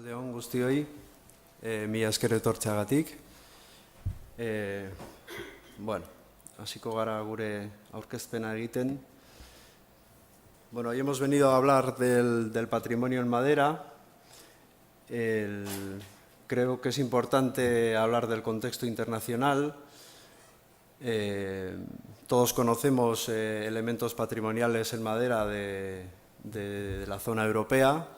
Arratsaldeon guztioi, mila esker etortzeagatik. Hasiko gara gure aurkezpena egiten. Bueno, hoy hemos venido a hablar del patrimonio en madera. Creo que es importante hablar del contexto internacional. Todos conocemos elementos patrimoniales en madera de la zona europea,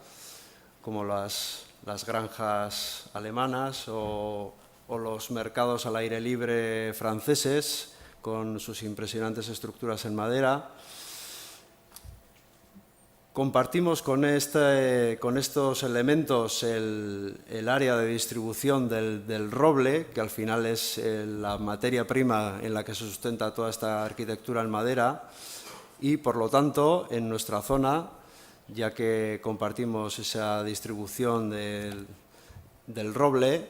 como las granjas alemanas o los mercados al aire libre franceses, con sus impresionantes estructuras en madera. Compartimos con estos elementos el área de distribución del roble, que al final es la materia prima en la que se sustenta toda esta arquitectura en madera, y por lo tanto en nuestra zona, ya que compartimos esa distribución del roble,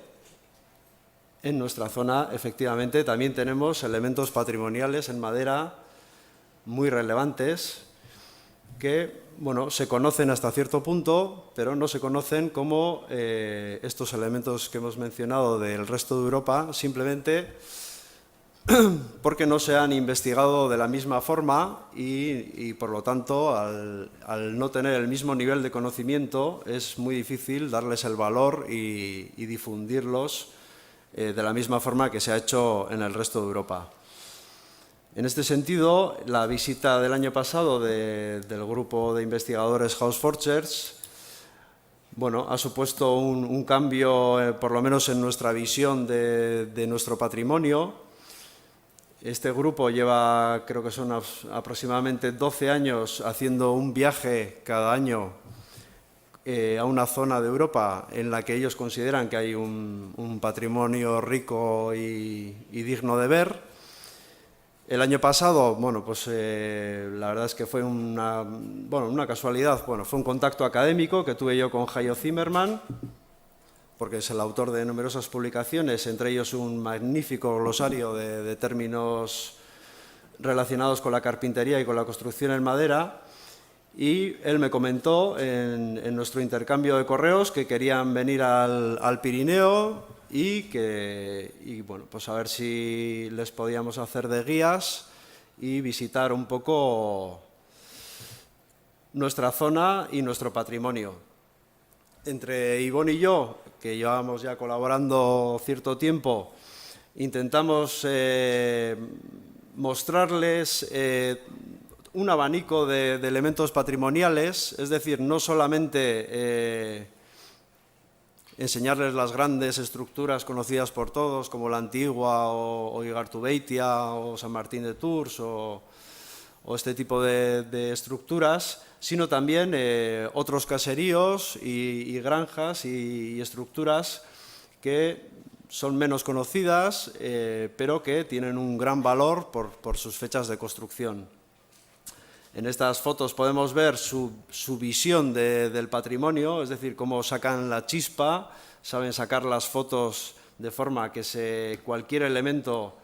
en nuestra zona efectivamente también tenemos elementos patrimoniales en madera muy relevantes que se conocen hasta cierto punto, pero no se conocen como estos elementos que hemos mencionado del resto de Europa, simplemente porque no se han investigado de la misma forma y por lo tanto, al no tener el mismo nivel de conocimiento, es muy difícil darles el valor y difundirlos de la misma forma que se ha hecho en el resto de Europa. En este sentido, la visita del año pasado del grupo de investigadores Haus Forschers ha supuesto un cambio, por lo menos en nuestra visión de nuestro patrimonio. Este grupo lleva, creo que son aproximadamente 12 años, haciendo un viaje cada año a una zona de Europa en la que ellos consideran que hay un patrimonio rico y digno de ver. El año pasado, la verdad es que fue una casualidad, fue un contacto académico que tuve yo con Hajo Zimmermann, porque es el autor de numerosas publicaciones, entre ellos un magnífico glosario de términos relacionados con la carpintería y con la construcción en madera, y él me comentó en nuestro intercambio de correos que querían venir al Pirineo y a ver si les podíamos hacer de guías y visitar un poco nuestra zona y nuestro patrimonio. Entre Ivonne y yo, que llevábamos ya colaborando cierto tiempo, intentamos mostrarles un abanico de elementos patrimoniales, es decir, no solamente enseñarles las grandes estructuras conocidas por todos, como la Antigua o Igartubeitia o San Martín de Tours o este tipo de estructuras, sino también otros caseríos y granjas y estructuras que son menos conocidas, pero que tienen un gran valor por sus fechas de construcción. En estas fotos podemos ver su visión del patrimonio, es decir, cómo sacan la chispa, saben sacar las fotos de forma que cualquier elemento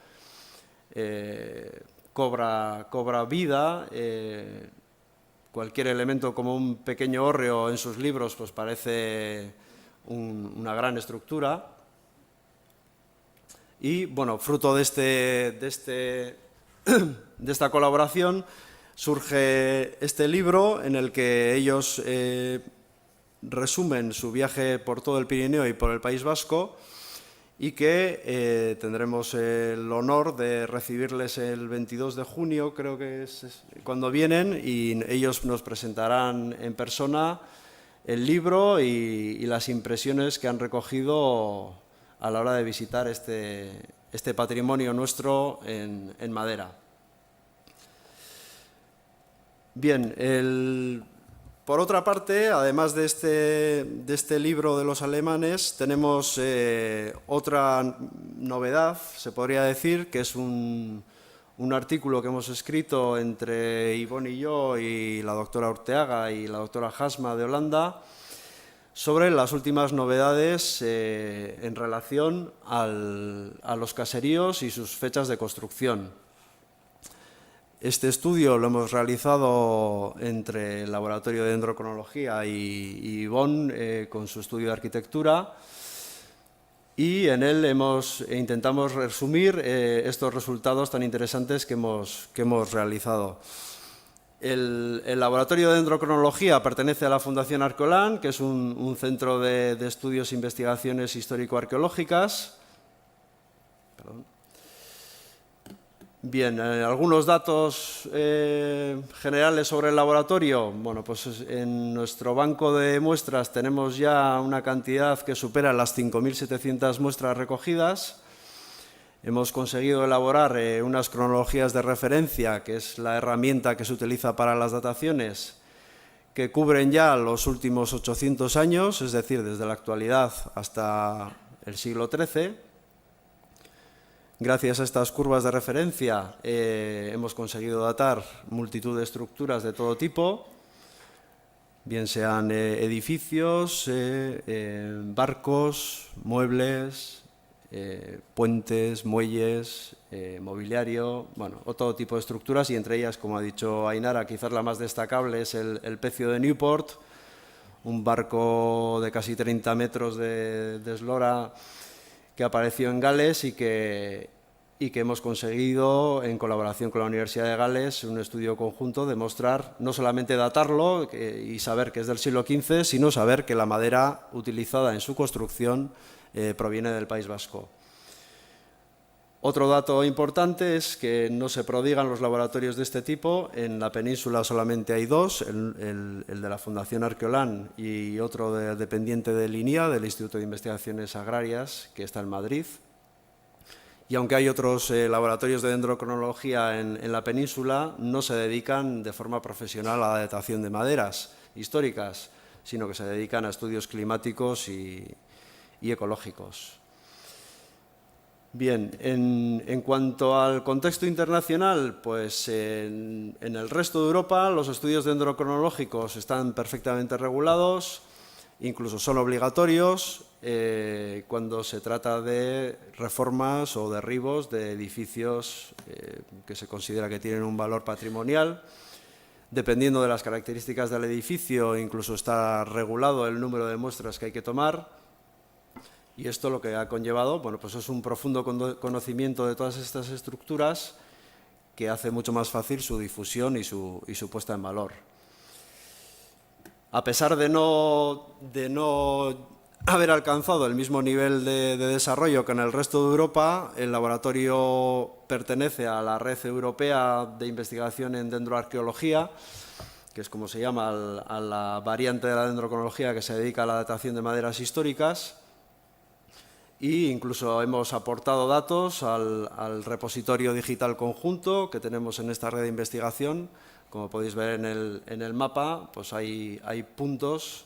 cobra vida. Cualquier elemento como un pequeño hórreo en sus libros pues parece una gran estructura. Y fruto de esta colaboración surge este libro en el que ellos resumen su viaje por todo el Pirineo y por el País Vasco, y que tendremos el honor de recibirles el 22 de junio, creo que es cuando vienen, y ellos nos presentarán en persona el libro y las impresiones que han recogido a la hora de visitar este patrimonio nuestro en madera. Bien, por otra parte, además de este libro de los alemanes, tenemos otra novedad, se podría decir, que es un artículo que hemos escrito entre Ivonne y yo y la doctora Urteaga y la doctora Hasma de Holanda sobre las últimas novedades en relación a los caseríos y sus fechas de construcción. Este estudio lo hemos realizado entre el Laboratorio de Dendrocronología y Bonn con su estudio de arquitectura, y en él intentamos resumir estos resultados tan interesantes que hemos realizado. El Laboratorio de Dendrocronología pertenece a la Fundación Arcolan, que es un centro de estudios e investigaciones histórico-arqueológicas. Bien, algunos datos generales sobre el laboratorio. Bueno, pues en nuestro banco de muestras tenemos ya una cantidad que supera las 5.700 muestras recogidas. Hemos conseguido elaborar unas cronologías de referencia, que es la herramienta que se utiliza para las dataciones, que cubren ya los últimos 800 años, es decir, desde la actualidad hasta el siglo XIII. Gracias a estas curvas de referencia hemos conseguido datar multitud de estructuras de todo tipo, bien sean edificios, barcos, muebles, puentes, muelles, mobiliario, bueno, o todo tipo de estructuras, y entre ellas, como ha dicho Ainara, quizás la más destacable es el Pecio de Newport, un barco de casi 30 metros de eslora que apareció en Gales y que hemos conseguido, en colaboración con la Universidad de Gales, un estudio conjunto, demostrar, no solamente datarlo y saber que es del siglo XV, sino saber que la madera utilizada en su construcción proviene del País Vasco. Otro dato importante es que no se prodigan los laboratorios de este tipo. En la península solamente hay dos, el de la Fundación Arqueolán y otro dependiente del INIA, del Instituto de Investigaciones Agrarias, que está en Madrid. Y aunque hay otros laboratorios de dendrocronología en la península, no se dedican de forma profesional a la datación de maderas históricas, sino que se dedican a estudios climáticos y ecológicos. Bien, en cuanto al contexto internacional, pues en el resto de Europa los estudios dendrocronológicos están perfectamente regulados, incluso son obligatorios cuando se trata de reformas o derribos de edificios que se considera que tienen un valor patrimonial. Dependiendo de las características del edificio, incluso está regulado el número de muestras que hay que tomar. Y esto lo que ha conllevado, bueno, pues es un profundo conocimiento de todas estas estructuras que hace mucho más fácil su difusión y su puesta en valor. A pesar de no haber alcanzado el mismo nivel de desarrollo que en el resto de Europa, el laboratorio pertenece a la Red Europea de Investigación en Dendroarqueología, que es como se llama a la variante de la dendrocronología que se dedica a la datación de maderas históricas. Y incluso hemos aportado datos al repositorio digital conjunto que tenemos en esta red de investigación. Como podéis ver en el mapa, pues hay puntos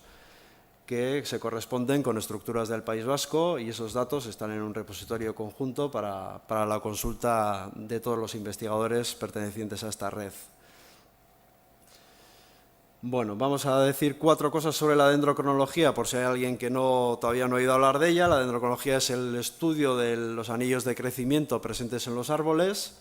que se corresponden con estructuras del País Vasco, y esos datos están en un repositorio conjunto para la consulta de todos los investigadores pertenecientes a esta red. Bueno, vamos a decir 4 cosas sobre la dendrocronología, por si hay alguien que todavía no ha oído hablar de ella. La dendrocronología es el estudio de los anillos de crecimiento presentes en los árboles.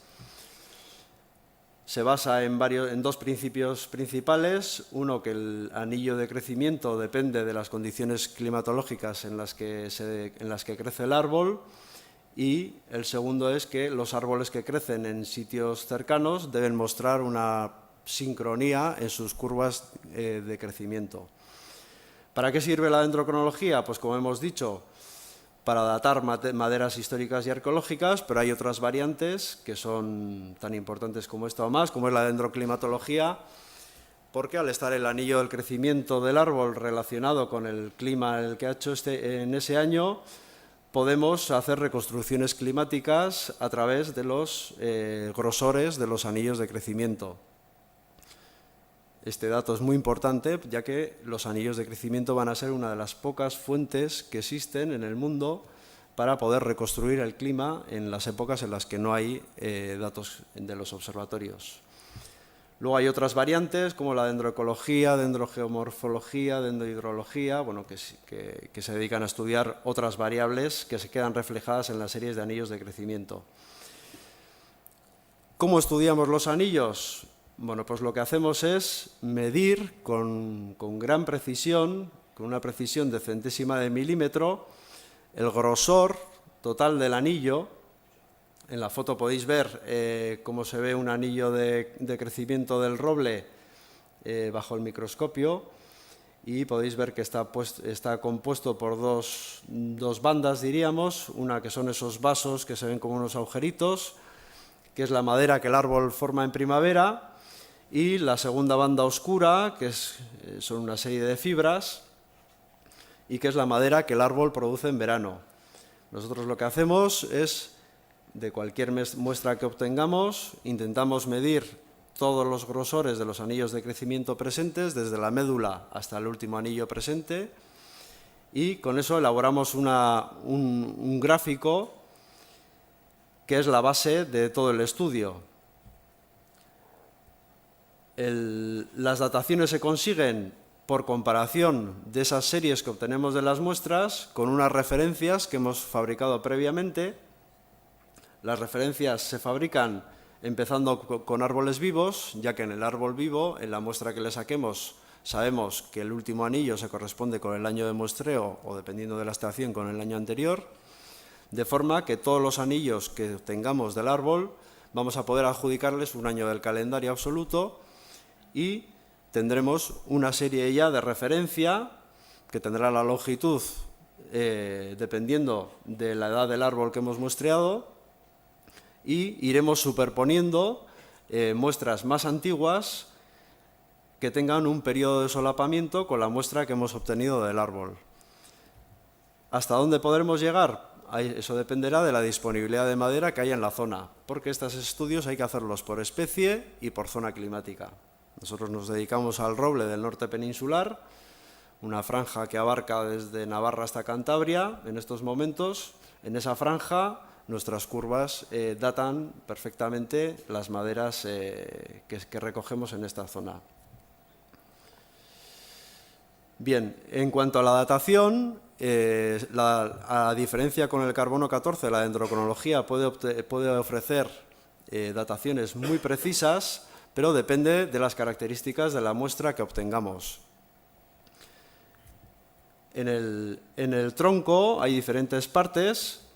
Se basa en 2 principios principales. Uno, que el anillo de crecimiento depende de las condiciones climatológicas en las que crece el árbol. Y el segundo es que los árboles que crecen en sitios cercanos deben mostrar una sincronía en sus curvas de crecimiento. ¿Para qué sirve la dendrocronología? Pues como hemos dicho, para datar maderas históricas y arqueológicas, pero hay otras variantes que son tan importantes como esta o más, como es la dendroclimatología, porque al estar el anillo del crecimiento del árbol relacionado con el clima el que ha hecho en ese año, podemos hacer reconstrucciones climáticas a través de los grosores de los anillos de crecimiento. Este dato es muy importante, ya que los anillos de crecimiento van a ser una de las pocas fuentes que existen en el mundo para poder reconstruir el clima en las épocas en las que no hay datos de los observatorios. Luego hay otras variantes como la dendroecología, dendrogeomorfología, dendrohidrología, bueno, que se dedican a estudiar otras variables que se quedan reflejadas en las series de anillos de crecimiento. ¿Cómo estudiamos los anillos? Bueno, pues lo que hacemos es medir con gran precisión, con una precisión de centésima de milímetro, el grosor total del anillo. En la foto podéis ver cómo se ve un anillo de crecimiento del roble bajo el microscopio, y podéis ver que está compuesto por dos bandas, diríamos, una que son esos vasos que se ven como unos agujeritos, que es la madera que el árbol forma en primavera, y la segunda banda oscura, que son una serie de fibras, y que es la madera que el árbol produce en verano. Nosotros lo que hacemos es, de cualquier muestra que obtengamos, intentamos medir todos los grosores de los anillos de crecimiento presentes, desde la médula hasta el último anillo presente, y con eso elaboramos un gráfico que es la base de todo el estudio. Las dataciones se consiguen por comparación de esas series que obtenemos de las muestras con unas referencias que hemos fabricado previamente. Las referencias se fabrican empezando con árboles vivos, ya que en el árbol vivo, en la muestra que le saquemos, sabemos que el último anillo se corresponde con el año de muestreo o, dependiendo de la estación, con el año anterior, de forma que todos los anillos que tengamos del árbol vamos a poder adjudicarles un año del calendario absoluto, y tendremos una serie ya de referencia que tendrá la longitud dependiendo de la edad del árbol que hemos muestreado, y iremos superponiendo muestras más antiguas que tengan un periodo de solapamiento con la muestra que hemos obtenido del árbol. ¿Hasta dónde podremos llegar? Eso dependerá de la disponibilidad de madera que haya en la zona, porque estos estudios hay que hacerlos por especie y por zona climática. Nosotros nos dedicamos al roble del norte peninsular, una franja que abarca desde Navarra hasta Cantabria. En estos momentos, en esa franja, nuestras curvas datan perfectamente las maderas que recogemos en esta zona. Bien, en cuanto a la datación, a diferencia con el carbono 14, la dendrocronología puede ofrecer dataciones muy precisas, pero depende de las características de la muestra que obtengamos. En el tronco hay diferentes partes.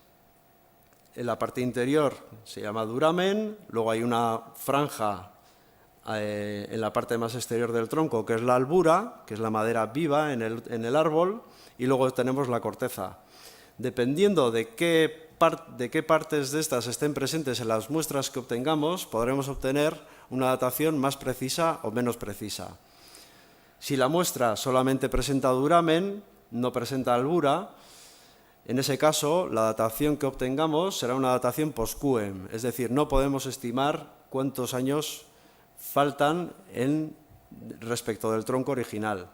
En la parte interior se llama duramen, luego hay una franja en la parte más exterior del tronco, que es la albura, que es la madera viva en el árbol, y luego tenemos la corteza. Dependiendo de qué partes de estas estén presentes en las muestras que obtengamos, podremos obtener una datación más precisa o menos precisa. Si la muestra solamente presenta duramen, no presenta albura, en ese caso la datación que obtengamos será una datación post-QM, es decir, no podemos estimar cuántos años faltan respecto del tronco original.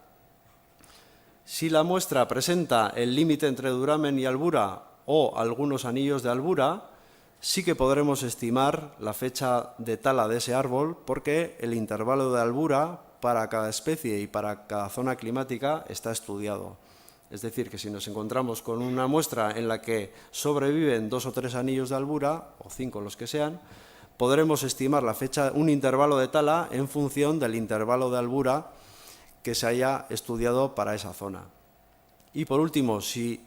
Si la muestra presenta el límite entre duramen y albura o algunos anillos de albura, sí que podremos estimar la fecha de tala de ese árbol, porque el intervalo de albura para cada especie y para cada zona climática está estudiado. Es decir, que si nos encontramos con una muestra en la que sobreviven 2 o 3 anillos de albura, o 5 los que sean, podremos estimar la fecha, un intervalo de tala en función del intervalo de albura que se haya estudiado para esa zona. Y por último, si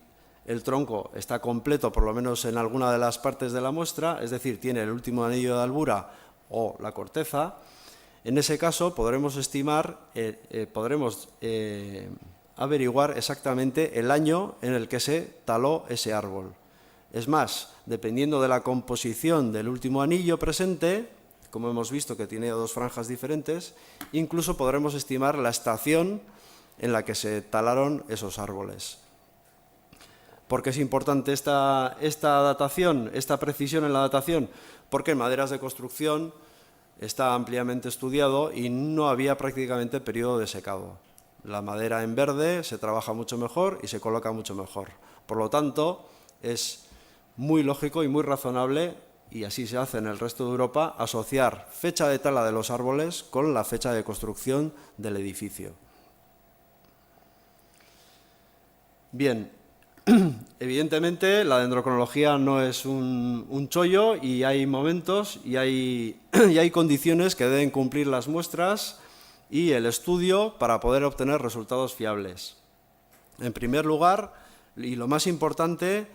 el tronco está completo, por lo menos en alguna de las partes de la muestra, es decir, tiene el último anillo de albura o la corteza, en ese caso podremos estimar, averiguar exactamente el año en el que se taló ese árbol. Es más, dependiendo de la composición del último anillo presente, como hemos visto que tiene 2 franjas diferentes, incluso podremos estimar la estación en la que se talaron esos árboles. ¿Por qué es importante esta datación, esta precisión en la datación? Porque en maderas de construcción está ampliamente estudiado y no había prácticamente periodo de secado. La madera en verde se trabaja mucho mejor y se coloca mucho mejor. Por lo tanto, es muy lógico y muy razonable, y así se hace en el resto de Europa, asociar fecha de tala de los árboles con la fecha de construcción del edificio. Bien, Evidentemente, la dendrocronología no es un chollo y hay momentos y hay condiciones que deben cumplir las muestras y el estudio para poder obtener resultados fiables. En primer lugar, y lo más importante,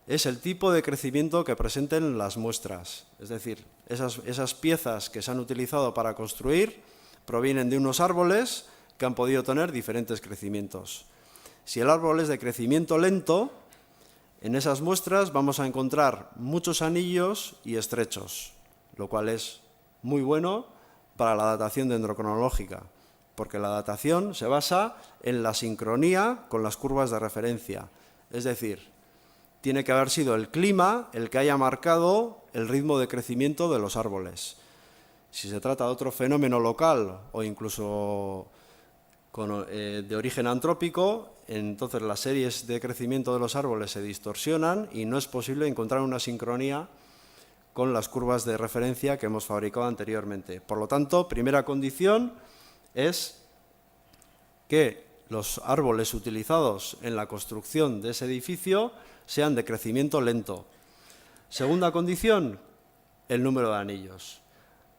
es el tipo de crecimiento que presenten las muestras. Es decir, esas piezas que se han utilizado para construir provienen de unos árboles que han podido tener diferentes crecimientos. Si el árbol es de crecimiento lento, en esas muestras vamos a encontrar muchos anillos y estrechos, lo cual es muy bueno para la datación dendrocronológica, porque la datación se basa en la sincronía con las curvas de referencia. Es decir, tiene que haber sido el clima el que haya marcado el ritmo de crecimiento de los árboles. Si se trata de otro fenómeno local o incluso de origen antrópico, entonces las series de crecimiento de los árboles se distorsionan y no es posible encontrar una sincronía con las curvas de referencia que hemos fabricado anteriormente. Por lo tanto, primera condición es que los árboles utilizados en la construcción de ese edificio sean de crecimiento lento. Segunda condición, el número de anillos.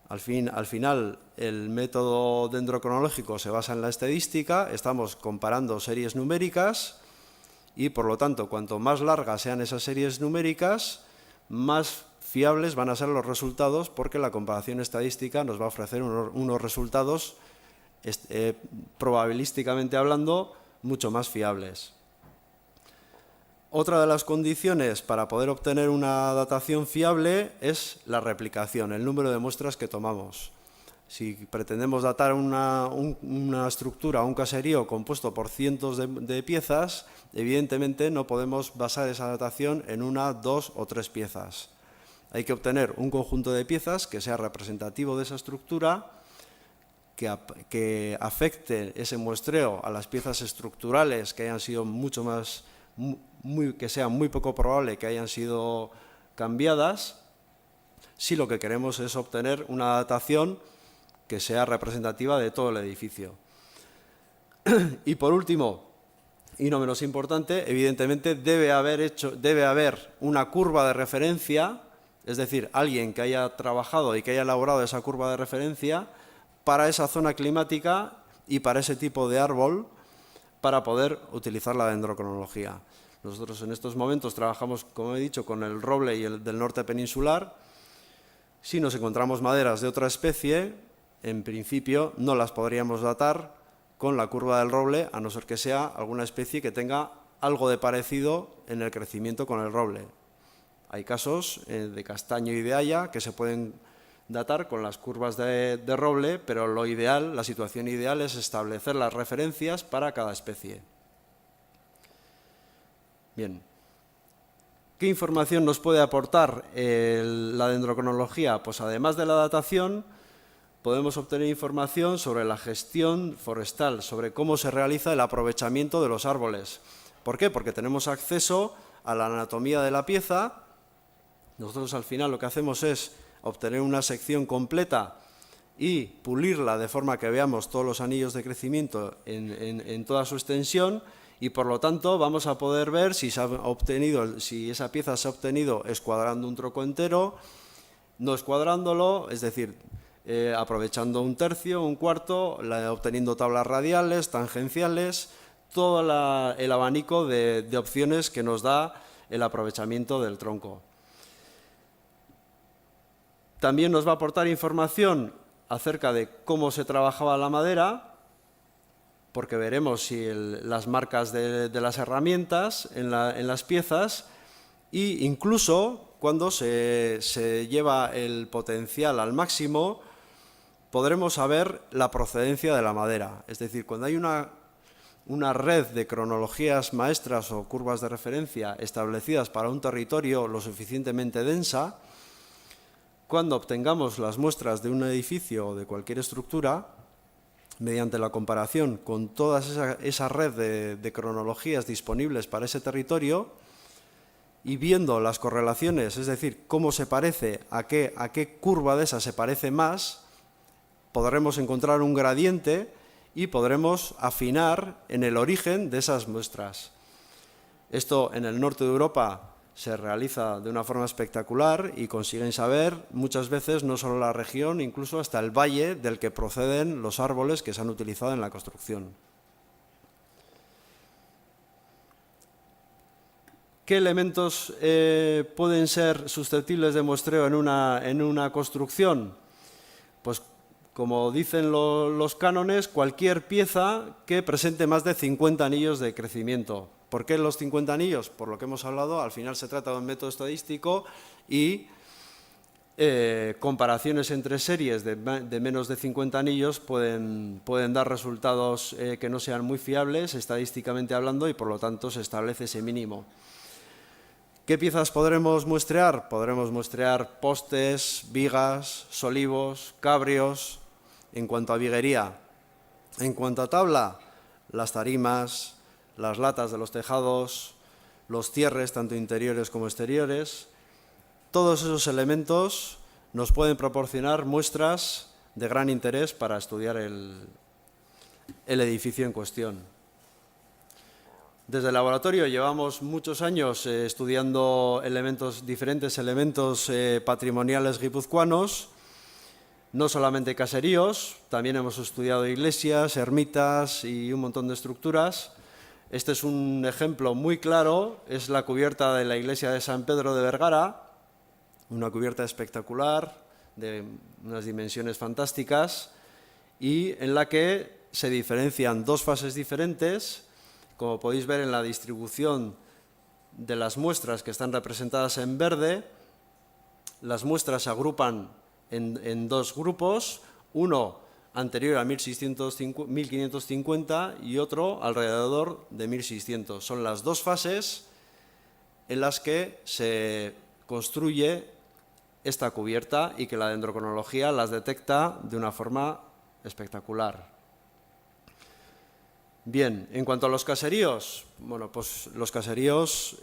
Al final, el método dendrocronológico se basa en la estadística, estamos comparando series numéricas y, por lo tanto, cuanto más largas sean esas series numéricas, más fiables van a ser los resultados, porque la comparación estadística nos va a ofrecer unos resultados, probabilísticamente hablando, mucho más fiables. Otra de las condiciones para poder obtener una datación fiable es la replicación, el número de muestras que tomamos. Si pretendemos datar una estructura, un caserío compuesto por cientos de piezas, evidentemente no podemos basar esa datación en una, dos o tres piezas. Hay que obtener un conjunto de piezas que sea representativo de esa estructura, que afecte ese muestreo a las piezas estructurales que hayan sido que sea muy poco probable que hayan sido cambiadas, si lo que queremos es obtener una datación que sea representativa de todo el edificio. Y por último, y no menos importante, evidentemente debe haber una curva de referencia, es decir, alguien que haya trabajado y que haya elaborado esa curva de referencia para esa zona climática y para ese tipo de árbol, para poder utilizar la dendrocronología. Nosotros en estos momentos trabajamos, como he dicho, con el roble y el del norte peninsular. Si nos encontramos maderas de otra especie, en principio no las podríamos datar con la curva del roble, a no ser que sea alguna especie que tenga algo de parecido en el crecimiento con el roble. Hay casos de castaño y de haya que se pueden datar con las curvas de roble, pero lo ideal, la situación ideal es establecer las referencias para cada especie. Bien, ¿qué información nos puede aportar la dendrocronología? Pues además de la datación, podemos obtener información sobre la gestión forestal, sobre cómo se realiza el aprovechamiento de los árboles. ¿Por qué? Porque tenemos acceso a la anatomía de la pieza. Nosotros al final lo que hacemos es obtener una sección completa y pulirla de forma que veamos todos los anillos de crecimiento en toda su extensión, y por lo tanto vamos a poder ver si esa pieza se ha obtenido escuadrando un troco entero, no escuadrándolo, es decir, aprovechando un tercio, un cuarto, obteniendo tablas radiales, tangenciales, todo el abanico de opciones que nos da el aprovechamiento del tronco. También nos va a aportar información acerca de cómo se trabajaba la madera, porque veremos si las marcas de las herramientas en las piezas, e incluso cuando se lleva el potencial al máximo, podremos saber la procedencia de la madera. Es decir, cuando hay una red de cronologías maestras o curvas de referencia establecidas para un territorio lo suficientemente densa, cuando obtengamos las muestras de un edificio o de cualquier estructura, mediante la comparación con toda esa red de cronologías disponibles para ese territorio y viendo las correlaciones, es decir, cómo se parece, a qué curva de esa se parece más, podremos encontrar un gradiente y podremos afinar en el origen de esas muestras. Esto en el norte de Europa se realiza de una forma espectacular y consiguen saber muchas veces no solo la región, incluso hasta el valle del que proceden los árboles que se han utilizado en la construcción. ¿Qué elementos pueden ser susceptibles de muestreo en una construcción? Pues como dicen los cánones, cualquier pieza que presente más de 50 anillos de crecimiento. ¿Por qué los 50 anillos? Por lo que hemos hablado, al final se trata de un método estadístico y comparaciones entre series de menos de 50 anillos pueden dar resultados que no sean muy fiables estadísticamente hablando y por lo tanto se establece ese mínimo. ¿Qué piezas podremos muestrear? Podremos muestrear postes, vigas, solivos, cabrios. En cuanto a viguería, en cuanto a tabla, las tarimas, las latas de los tejados, los cierres, tanto interiores como exteriores. Todos esos elementos nos pueden proporcionar muestras de gran interés para estudiar el edificio en cuestión. Desde el laboratorio llevamos muchos años estudiando diferentes elementos patrimoniales guipuzcoanos, no solamente caseríos, también hemos estudiado iglesias, ermitas y un montón de estructuras. Este es un ejemplo muy claro, es la cubierta de la iglesia de San Pedro de Vergara, una cubierta espectacular, de unas dimensiones fantásticas, y en la que se diferencian dos fases diferentes. Como podéis ver en la distribución de las muestras que están representadas en verde, las muestras se agrupan en dos grupos, uno anterior a 1550 y otro alrededor de 1600. Son las dos fases en las que se construye esta cubierta y que la dendrocronología las detecta de una forma espectacular. Bien, en cuanto a los caseríos, bueno, pues los caseríos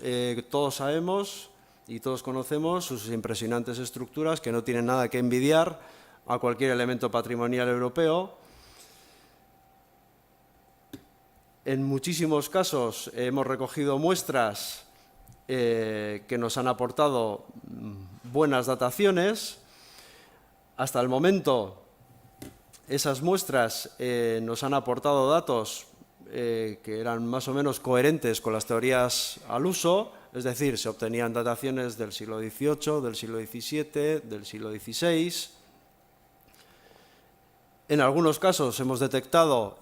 todos sabemos y todos conocemos sus impresionantes estructuras que no tienen nada que envidiar a cualquier elemento patrimonial europeo. En muchísimos casos hemos recogido muestras que nos han aportado buenas dataciones. Hasta el momento, esas muestras nos han aportado datos que eran más o menos coherentes con las teorías al uso, es decir, se obtenían dataciones del siglo XVIII, del siglo XVII, del siglo XVI. En algunos casos hemos detectado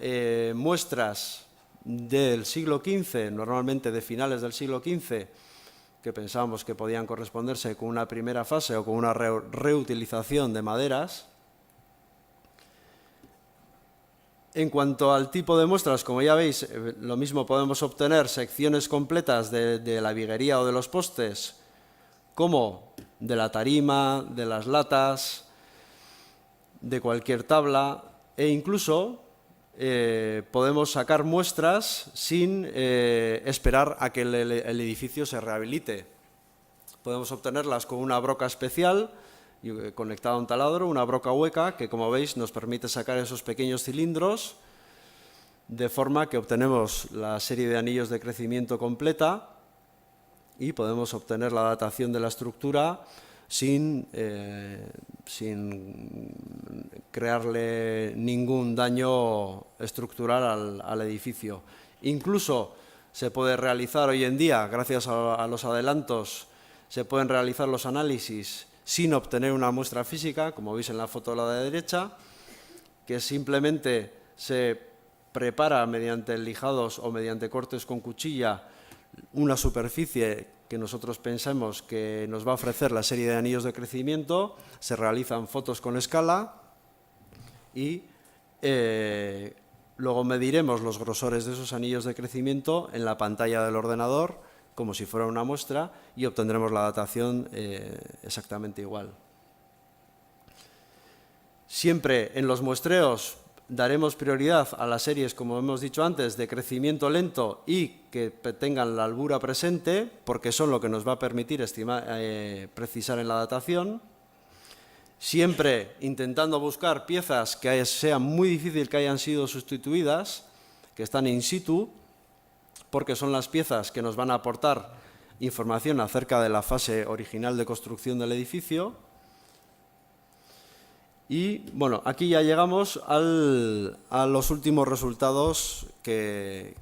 muestras del siglo XV, normalmente de finales del siglo XV, que pensábamos que podían corresponderse con una primera fase o con una reutilización de maderas. En cuanto al tipo de muestras, como ya veis, lo mismo podemos obtener secciones completas de la viguería o de los postes, como de la tarima, de las latas, de cualquier tabla, e incluso podemos sacar muestras sin esperar a que el edificio se rehabilite. Podemos obtenerlas con una broca especial conectada a un taladro, una broca hueca, que como veis nos permite sacar esos pequeños cilindros, de forma que obtenemos la serie de anillos de crecimiento completa y podemos obtener la datación de la estructura sin crearle ningún daño estructural al edificio. Incluso se puede realizar hoy en día, gracias a los adelantos, se pueden realizar los análisis sin obtener una muestra física, como veis en la foto de la derecha, que simplemente se prepara mediante lijados o mediante cortes con cuchilla una superficie que nosotros pensamos que nos va a ofrecer la serie de anillos de crecimiento, se realizan fotos con escala y luego mediremos los grosores de esos anillos de crecimiento en la pantalla del ordenador, como si fuera una muestra, y obtendremos la datación exactamente igual. Siempre en los muestreos daremos prioridad a las series, como hemos dicho antes, de crecimiento lento y que tengan la albura presente, porque son lo que nos va a permitir precisar en la datación. Siempre intentando buscar piezas que sea muy difícil que hayan sido sustituidas, que están in situ, porque son las piezas que nos van a aportar información acerca de la fase original de construcción del edificio. Y bueno, aquí ya llegamos a los últimos resultados que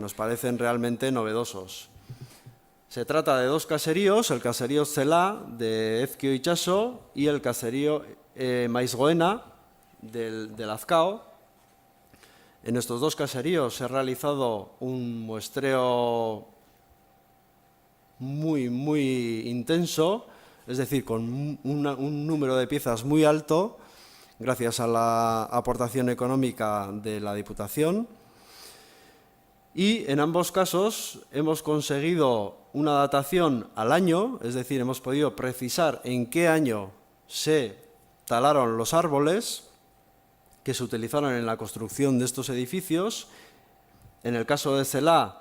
nos parecen realmente novedosos. Se trata de dos caseríos, el caserío Zelá de Ezkio Itxaso y el caserío Maizgoena del Lazkao. En estos dos caseríos se ha realizado un muestreo muy intenso, es decir, con un número de piezas muy alto, gracias a la aportación económica de la Diputación. Y en ambos casos hemos conseguido una datación al año, es decir, hemos podido precisar en qué año se talaron los árboles que se utilizaron en la construcción de estos edificios. En el caso de Zelá,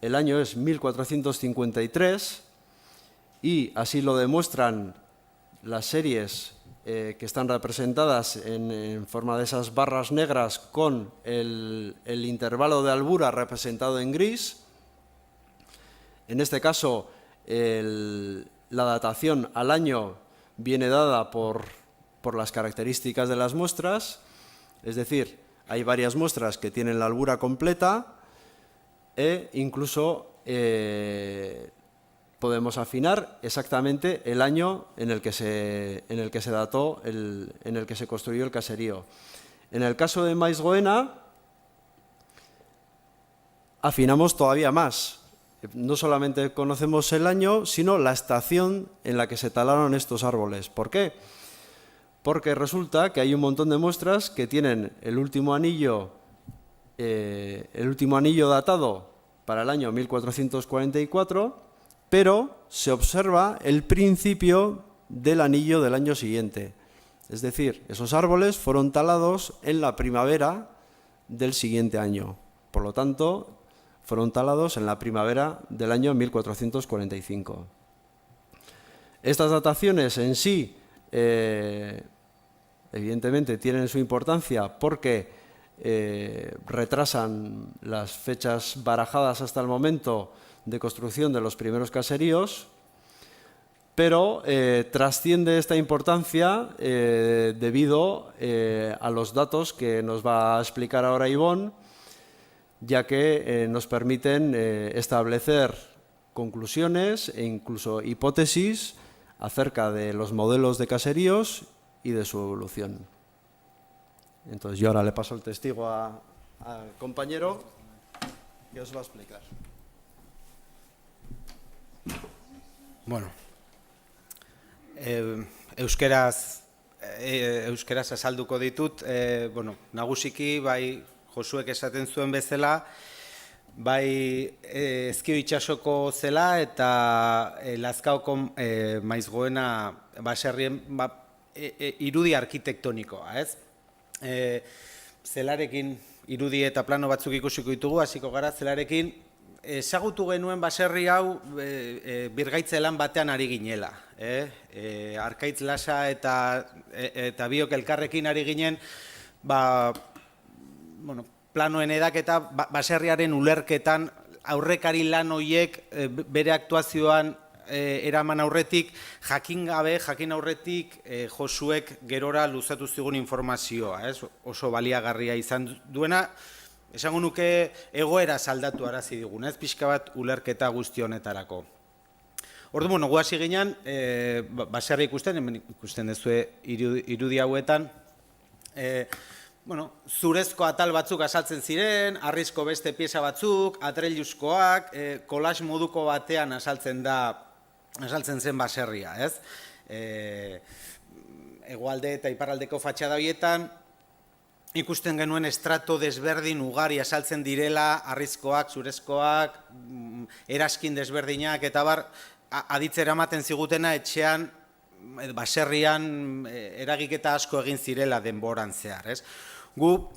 el año es 1453 y así lo demuestran las series que están representadas en forma de esas barras negras con el intervalo de albura representado en gris. En este caso, la datación al año viene dada por las características de las muestras, es decir, hay varias muestras que tienen la albura completa e incluso podemos afinar exactamente el año en el que se dató, en el que se construyó el caserío. En el caso de Maizgoena, afinamos todavía más. No solamente conocemos el año, sino la estación en la que se talaron estos árboles. ¿Por qué? Porque resulta que hay un montón de muestras que tienen el último anillo datado para el año 1444, pero se observa el principio del anillo del año siguiente. Es decir, esos árboles fueron talados en la primavera del siguiente año. Por lo tanto, fueron talados en la primavera del año 1445. Estas dataciones en sí, evidentemente, tienen su importancia porque retrasan las fechas barajadas hasta el momento de construcción de los primeros caseríos, pero trasciende esta importancia debido a los datos que nos va a explicar ahora Ivonne, ya que nos permiten establecer conclusiones e incluso hipótesis acerca de los modelos de caseríos y de su evolución. Entonces yo ahora le paso el testigo al compañero que os va a explicar. Bueno, euskeraz azalduko ditut, nagusiki bai Josuek esaten zuen bezala, bai Ezkio Itsasoko Zelá eta Lazkaoko Maizgoena baserrien irudi arkitektonikoa, ez? Zelarekin irudi eta plano batzuk ikusiko ditugu, hasiko gara Zelarekin. Ezagutu genuen baserri hau birgaitze lan batean ari ginela. Arkaitz Lasa eta biok elkarrekin ari ginen, planoen edaketa baserriaren ulerketan aurrekari lan horiek bere aktuazioan eraman aurretik, jakin aurretik Josuek gerora luzatu zigun informazioa, oso baliagarria izan duena, esango nuke egoera saldatu arazi digun, pixka bat ulerketa guzti honetarako. Orduan, gu hasi ginen, baserri ikusten dezue irudi hauetan, zurezko atal batzuk azaltzen ziren, harrizko beste pieza batzuk, atreiluzkoak, kolaz moduko batean azaltzen zen baserria, ez? Hegoalde eta iparraldeko fatxada horietan, ikusten genuen estrato desberdin ugari azaltzen direla, harrizkoak, zurezkoak, eraskin desberdinak, eta aditzera ematen zigutena etxean, baserrian eragiketa asko egin zirela denboran zehar, ez? Gu,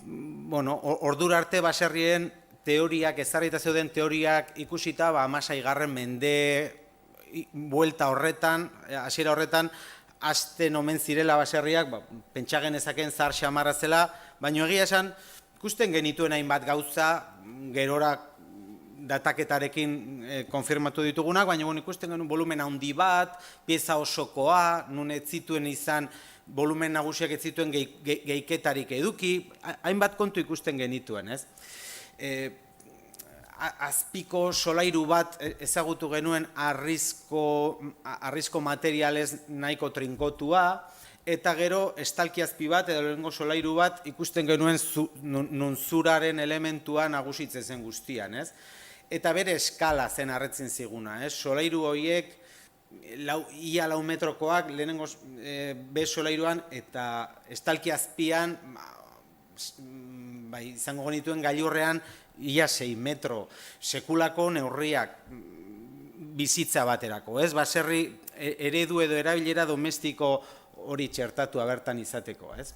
ordura arte baserrien teoriak, ezarrita zeuden teoriak ikusita, 16. mende buelta horretan, hasiera horretan, azten omen zirela baserriak, pentsa genezaken zahar xamarra zela, baina egia esan, ikusten genituen hainbat gauza, gerora dataketarekin konfirmatu ditugunak, baina ikusten genuen volumen handi bat, pieza osokoa, nun ez zituen izan, volumen nagusiak ez zituen gehiketarik eduki, hainbat kontu ikusten genituen, ez? Azpiko solairu bat ezagutu genuen arrizko materialez nahiko trinkotua, eta gero estalkiazpi bat edo lehenengo solairu bat ikusten genuen nun zuraren elementua nagusitzen zen guztian, ez? Eta bere eskala zen harretzen ziguna, ez? Solairu horiek ia 4 metrokoak lehenengo be solairuan eta estalkiazpian izango genituen gailurrean ia 6 metro, sekulako neurriak bizitza baterako, ez? Baserri eredu edo erabilera domestiko hori txertatua bertan izateko, ez?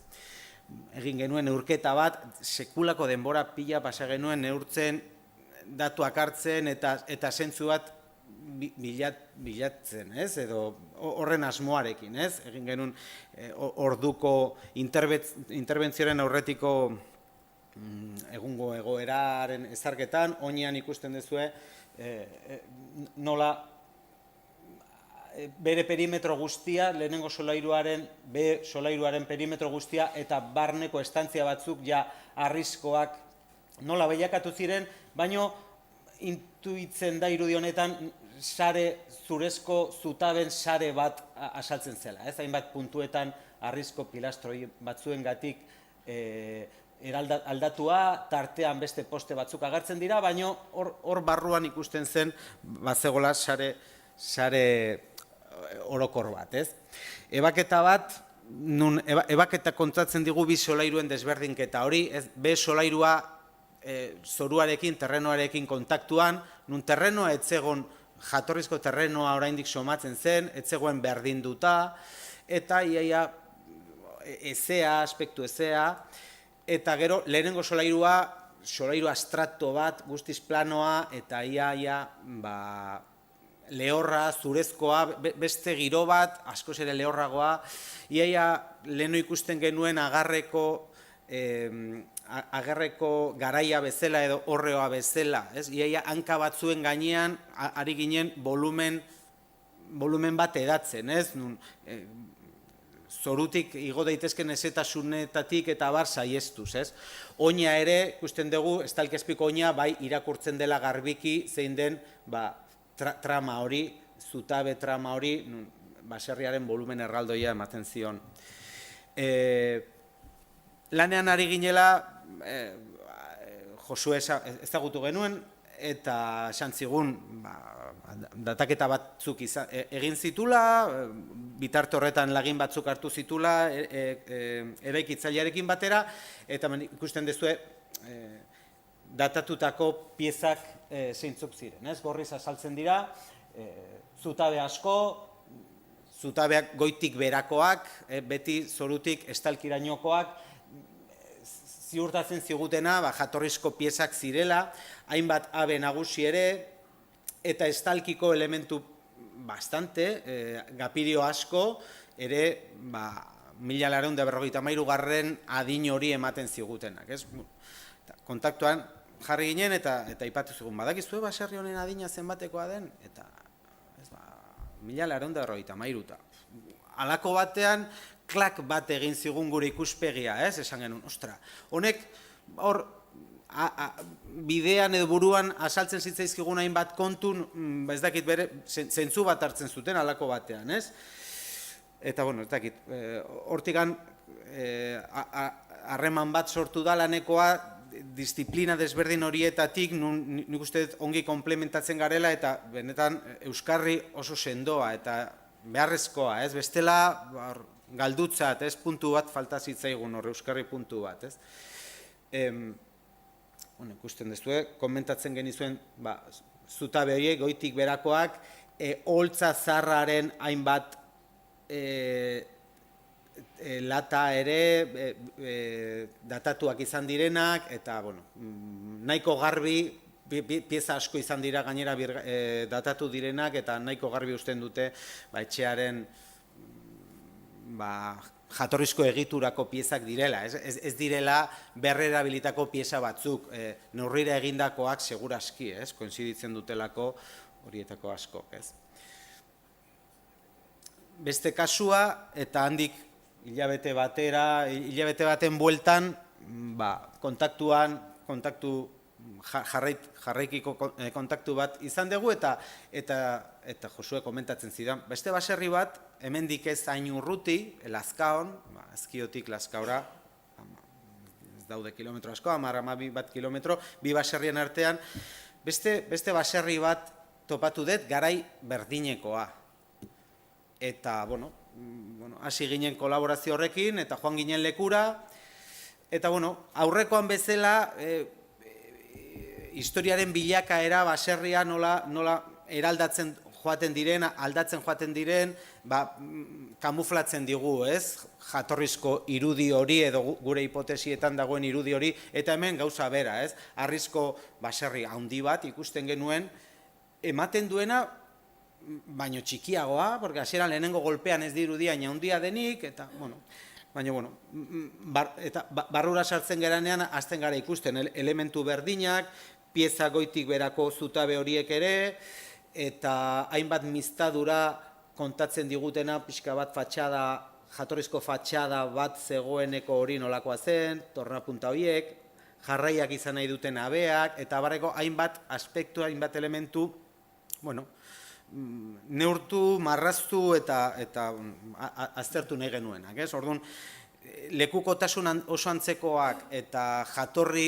Egin genuen neurketa bat, sekulako denbora pila pasa genuen neurtzen, datuak hartzen eta zentzu bat bilatzen, ez? Edo horren asmoarekin, ez? Egin genuen orduko interbentzioaren aurretiko egungo egoeraren ezarketan, oinean ikusten duzue nola bere perimetro guztia, lehenengo solairuaren perimetro guztia eta barneko estantzia batzuk ja arrizkoak nola behiakatu ziren, baino intuitzen da irudi honetan sare zurezko zutaben sare bat asaltzen zela. Ez hainbat puntuetan arrizko pilastroi batzuengatik aldatua, tartean beste poste batzuk agertzen dira, baino hor barruan ikusten zen bazegola sare orokor bat, ez? Ebaketa bat, ebaketa kontatzen digu bi solairuen desberdinketa hori, be solairua zoruarekin, terrenoarekin kontaktuan, nun terrenoa etzegon, jatorrizko terrenoa oraindik somatzen zen, etzegoen berdinduta, eta iaia ezea, aspektu ezea, eta gero lehenengo solairu abstrakto bat, guztiz planoa, eta iaia, lehorra, zurezkoa, beste giro bat, askoz ere lehorragoa, iaia leheno ikusten genuen agarreko garaia bezala edo horreoa bezala, ez? Iaia hanka batzuen gainean ari ginen volumen bat edatzen, ez? Zorutik igo daitezken ezetasunetatik eta bar saiestuz, ez? Oina ere, ikusten dugu, estalkiazpiko oina, bai irakurtzen dela garbiki zein den, trama hori, zutabe trama hori, baserriaren volumen erraldoia ematen zion. Lanean ari ginela, Josue ezagutu genuen, eta esan zigun, dataketa batzuk egin zitula, bitarte horretan lagin batzuk hartu zitula, eraikitzailearekin batera, eta ikusten duzue, datatutako piezak zeintzuk ziren, ez? Gorriz azaltzen dira, zutabe asko, zutabeak goitik berakoak, beti zorutik estalkirainokoak, ziurtatzen zigutena, jatorrizko piezak zirela, hainbat abe nagusi ere, eta estalkiko elementu bastante, gapirio asko, ere, 1953 adin hori ematen zigutenak, ez? Kontaktuan jarri ginen eta aipatu zigun, badakizue baserri honen adina zenbatekoa den, eta 1953. Halako batean, klak bat egin zigun gure ikuspegia, ez? Esan genuen, ostra, honek hor bidean edo buruan asaltzen zitzaizkigun hainbat kontun, ez dakit bere, zentzu bat hartzen zuten halako batean, ez? Eta, bueno, ez dakit, hortikan harreman bat sortu da lanekoa, disiplina desberdin horietatik, nik uste ongi komplementatzen garela, eta benetan euskarri oso sendoa, eta beharrezkoa, ez? Bestela, galdutzat, ez? Puntu bat falta zitzaigun hor, euskarri puntu bat, ez? Ikusten duzue, komentatzen genizuen, zutabe horiek, goitik berakoak, holtza zarraren hainbat lata ere datatuak izan direnak, eta, nahiko garbi, pieza asko izan dira gainera datatu direnak, eta nahiko garbi usten dute etxearen jatorrizko egiturako piezak direla, ez direla berrerabilitako pieza batzuk, neurrira egindakoak seguraski, koinziditzen dutelako horietako askok, Beste kasua, eta handik hilabete baten bueltan, jarraikiko kontaktu bat izan dugu, eta Josue komentatzen zidan. Beste baserri bat, hemendik ez hain urruti, Lazkaon, Ezkiotik Lazkaora, ez daude kilometro asko, 10-12 bat kilometro, bi baserrien artean, beste baserri bat topatu dut garai berdinekoa. Eta, hasi ginen kolaborazio horrekin, eta joan ginen lekura, eta, aurrekoan bezala, historiaren bilakaera baserria nola eraldatzen joaten diren, aldatzen joaten diren, kamuflatzen digu, jatorrizko irudi hori, edo gure hipotesietan dagoen irudi hori, eta hemen gauza bera, harrizko baserri handi bat ikusten genuen, ematen duena, baino txikiagoa, porque hasieran lehenengo golpean ez dirudia handia denik, eta, barrura sartzen geranean, azten gara ikusten, elementu berdinak, pieza goitik berako zutabe horiek ere, eta hainbat mistadura kontatzen digutena, pixka bat jatorrizko fatxada bat zegoeneko hori nolakoa zen, tornapunta horiek, jarraiak izan nahi duten abeak, eta barreko hainbat aspektu, hainbat elementu, neurtu, marraztu eta aztertu nahi genuenak. Orduan, lekukotasun oso antzekoak eta jatorri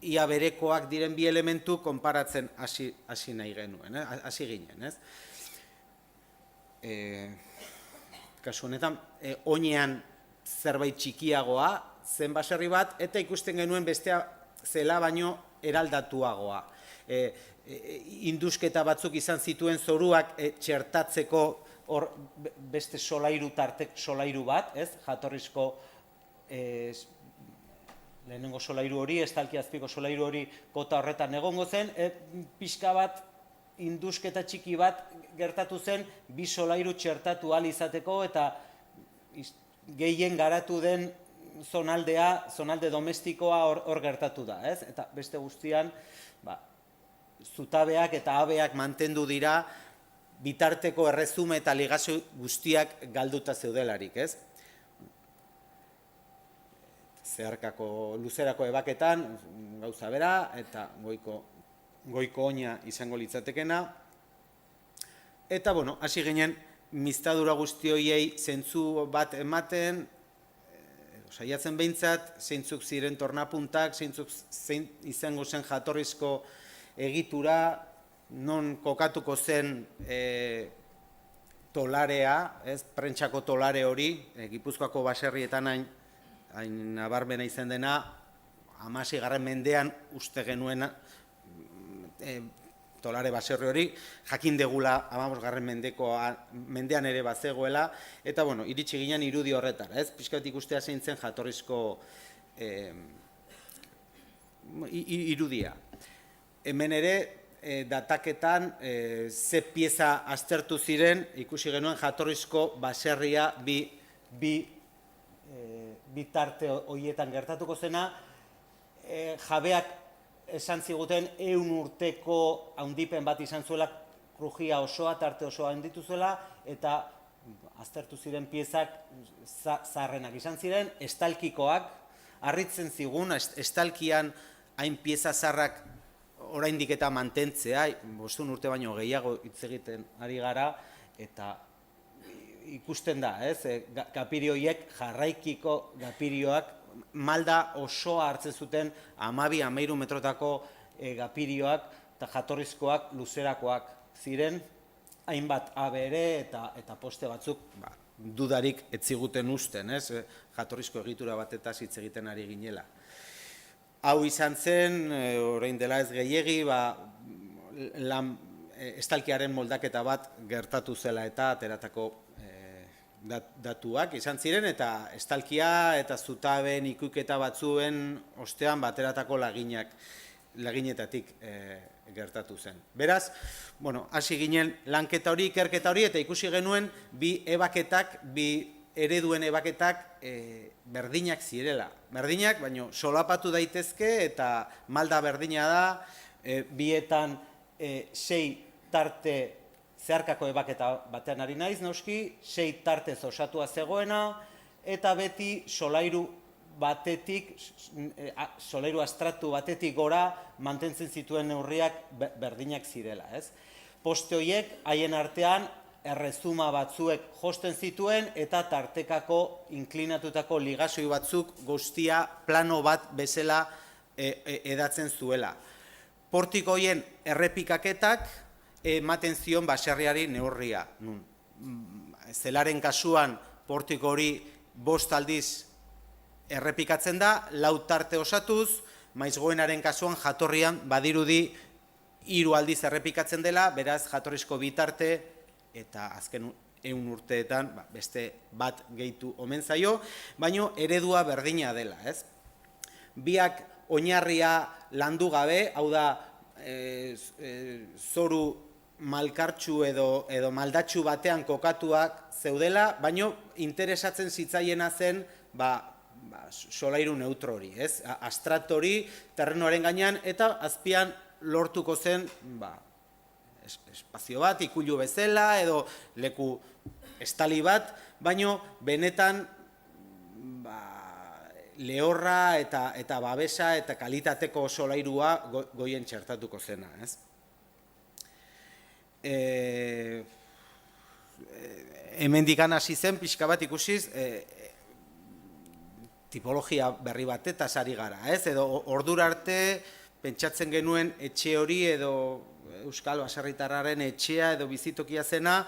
ia berekoak diren bi elementu konparatzen hasi nahi genuen, hasi ginen. Kasu honetan, oinean zerbait txikiagoa, zen baserri bat, eta ikusten genuen bestea zela baino eraldatuagoa. Indusketa batzuk izan zituen zoruak txertatzeko beste solairu bat, jatorrizko lehenengo solairu hori, estalki azpiko solairu hori kota horretan egongo zen, pixka bat, indusketa txiki bat gertatu zen, bi solairu txertatu ahal izateko, eta gehien garatu den zonalde domestikoa hor gertatu da, eta beste guztian, zutabeak eta abeak mantendu dira, bitarteko errezume eta ligazio guztiak galduta zeudelarik, Zeharkako luzerako ebaketan, gauza bera, eta goiko oina izango litzatekena. Eta, hasi ginen, mistadura guzti horiei zentzu bat ematen, saiatzen behintzat, zeintzuk ziren tornapuntak, zeintzuk izango zen jatorrizko egitura, non kokatuko zen tolarea, prentsako tolare hori, Gipuzkoako baserrietan hain nabarmena izan dena, 16. mendean uste genuen tolare baserri hori, jakin degula 15. mendean ere bazegoela, eta iritsi ginen irudi horretara, pixkat ikustea zein zen jatorrizko irudia. Hemen ere, dataketan, ze pieza aztertu ziren, ikusi genuen jatorrizko baserria bi tarte horietan gertatuko zena, jabeak esan ziguten 100 urteko handipen bat izan zuela, krujia osoa, tarte osoa handitu zuela, eta aztertu ziren piezak zaharrenak izan ziren, estalkikoak, harritzen zigun, estalkian hain pieza zaharrak oraindik eta mantentzea, 5 urte baino gehiago hitz egiten ari gara, eta ikusten da, gapiri horiek, jarraikiko gapirioak, malda osoa hartzen zuten 12-13 metrotako gapirioak eta jatorrizkoak luzerakoak ziren, hainbat abere eta poste batzuk dudarik ez ziguten usten, jatorrizko egitura batetaz hitz egiten ari ginela. Hau izan zen, orain dela ez gehiegi, estalkiaren moldaketa bat gertatu zela eta ateratako datuak izan ziren, eta estalkia eta zutaben ikuiketa batzuen ostean bateratako laginetatik gertatu zen. Beraz, hasi ginen lanketa hori, ikerketa hori, eta ikusi genuen bi ebaketak, bi ereduen ebaketak berdinak zirela. Berdinak, baina solapatu daitezke eta malda berdina da, bietan 6 tarte zeharkako ebaketa batean ari naiz, noski, 6 tartez osatua zegoena, eta beti solairu batetik, solairu astratu batetik gora mantentzen zituen neurriak berdinak zirela, ez? Poste horiek, haien artean, errezuma batzuek josten zituen eta tartekako inklinatutako ligazoi batzuk guztia plano bat bezala edatzen zuela. Portiko horien errepikaketak ematen zion baserriari neurria. Zelaren kasuan portiko hori 5 aldiz errepikatzen da, 4 tarte osatuz, maizgoenaren kasuan jatorrian badirudi 3 aldiz errepikatzen dela, beraz jatorrizko 2 tarte eta azken 100 urteetan beste bat gehitu omen zaio, baino eredua berdina dela, ez? Biak oinarria landu gabe, hau da, zoru malkartxu edo maldatxu batean kokatuak zeudela, baino interesatzen zitzaiena zen solairu neutro hori, ez? Astrato hori terrenoaren gainean eta azpian lortuko zen espazio bat, ikulu bezala edo leku estali bat, baino benetan lehorra eta babesa eta kalitateko solairua goien txertatuko zena, ez? Hemendikan hasi zen pixka bat ikusiz tipologia berri batetaz ari gara, ez? Edo ordura arte pentsatzen genuen etxe hori edo Euskal Baserritarraren etxea edo bizitokia zena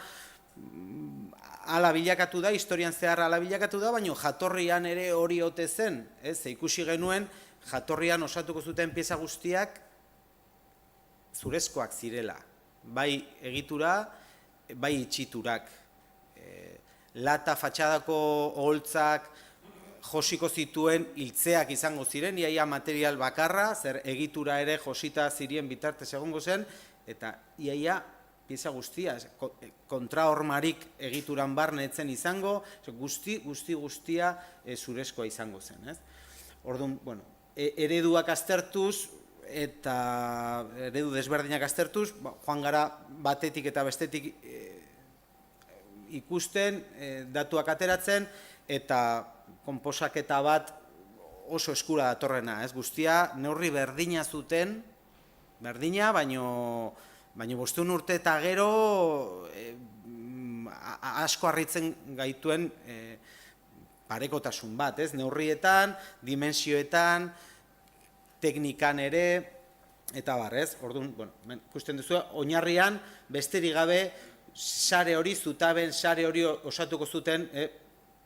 ala bilakatu da, historian zehar ala bilakatu da, baina jatorrian ere hori ote zen, ez? Ikusi genuen jatorrian osatuko zuten pieza guztiak zurezkoak zirela, bai egitura, bai itxiturak. Lata fatxadako oholtzak josiko zituen hiltzeak izango ziren, iaia material bakarra, zer egitura ere josita zirien bitartez egongo zen, eta iaia pieza guztia, kontrahormarik egituran barne etzen izango, guztia zurezkoa izango zen. Orduan, ereduak aztertuz, eta eredu desberdinak aztertuz, joan gara batetik eta bestetik ikusten, datuak ateratzen, eta konposaketa bat oso eskura datorrena, ez? Guztia neurri berdina zuten, berdina, baino 500 urte eta gero asko harritzen gaituen parekotasun bat, ez? Neurrietan, dimensioetan, teknikan ere, eta bar, ez? Orduan, ikusten duzu, oinarrian besterik gabe sare hori, zutaben sare hori osatuko zuten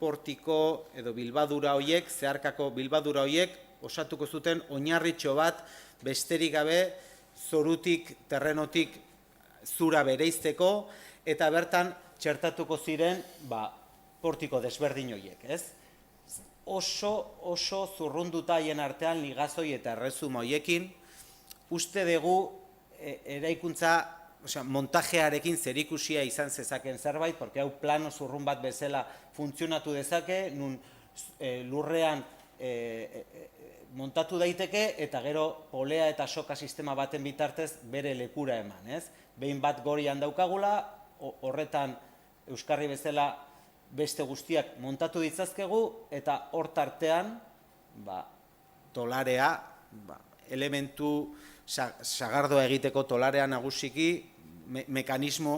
portiko edo bilbadura horiek, zeharkako bilbadura horiek osatuko zuten oinarritxo bat besterik gabe zorutik, terrenotik zura bereizteko eta bertan txertatuko ziren portiko desberdin horiek, ez? Oso zurrunduta haien artean ligazoi eta errezuma horiekin, uste dugu eraikuntza montajearekin zerikusia izan zezaken zerbait, porque hau plano zurrun bat bezala funtzionatu dezake, nun lurrean montatu daiteke eta gero polea eta soka sistema baten bitartez bere lekura eman, ez? Behin bat gorian daukagula, horretan euskarri bezala beste guztiak montatu ditzazkegu eta hor tartean tolarea, elementu sagardoa egiteko tolarea nagusiki mekanismo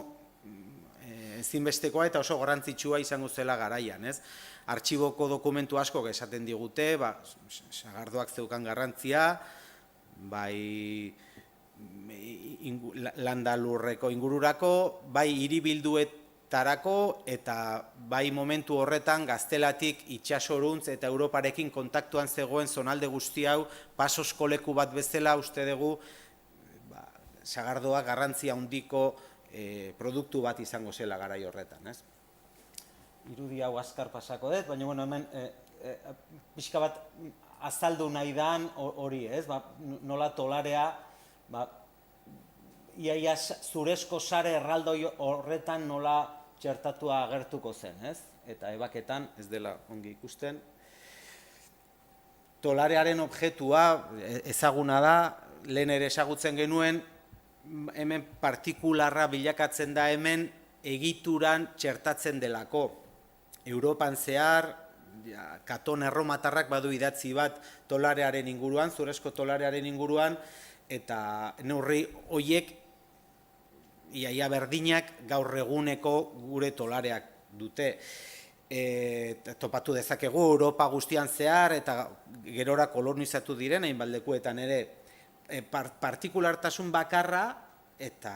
ezinbestekoa eta oso garrantzitsua izango zela garaian, ez? Artxiboko dokumentu asko esaten digute, sagardoak zeukan garrantzia, bai landalurreko ingururako, bai hiribilduetarako eta bai momentu horretan gaztelatik itxasoruntz eta Europarekin kontaktuan zegoen zonalde guzti hau pasosko leku bat bezala uste dugu sagardoa garrantzia handiko produktu bat izango zela garai horretan, ez? Irudi hau azkar pasako dut, baina hemen pixka bat azaldu nahi dan hori, ez? Nola tolarea, iaia zurezko sare erraldoi horretan nola txertatua agertuko zen, ez? eta ebaketan ez dela ongi ikusten. Tolarearen objektua ezaguna da, lehen ere ezagutzen genuen, hemen partikularra bilakatzen da hemen egituran txertatzen delako. Europan zehar, Katon erromatarrak badu idatzi bat tolarearen inguruan, zurezko tolarearen inguruan, eta neurri horiek iaia berdinak gaur eguneko gure tolareak dute. Topatu dezakegu Europa guztian zehar eta gerora kolonizatu diren hainbat lekuetan ere partikulartasun bakarra eta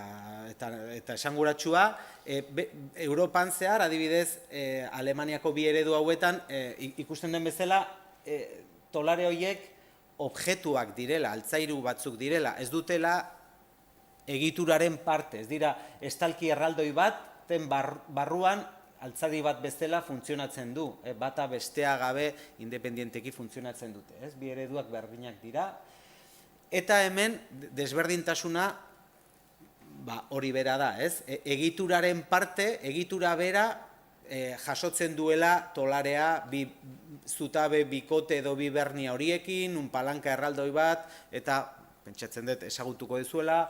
esanguratsua Europan zehar, adibidez Alemaniako bi eredu hauetan ikusten den bezala tolare horiek objektuak direla, altzairu batzuk direla, ez dutela egituraren parte, ez dira estalki erraldoi bat barruan altzadi bat bezala funtzionatzen du, bata bestea gabe independienteki funtzionatzen dute, bi ereduak berdinak dira, eta hemen desberdintasuna hori bera da, egituraren parte, egitura bera jasotzen duela tolarea zutabe bikote edo bi bernia horiekin, un palanka erraldoi bat, eta pentsatzen dut ezagutuko dezuela,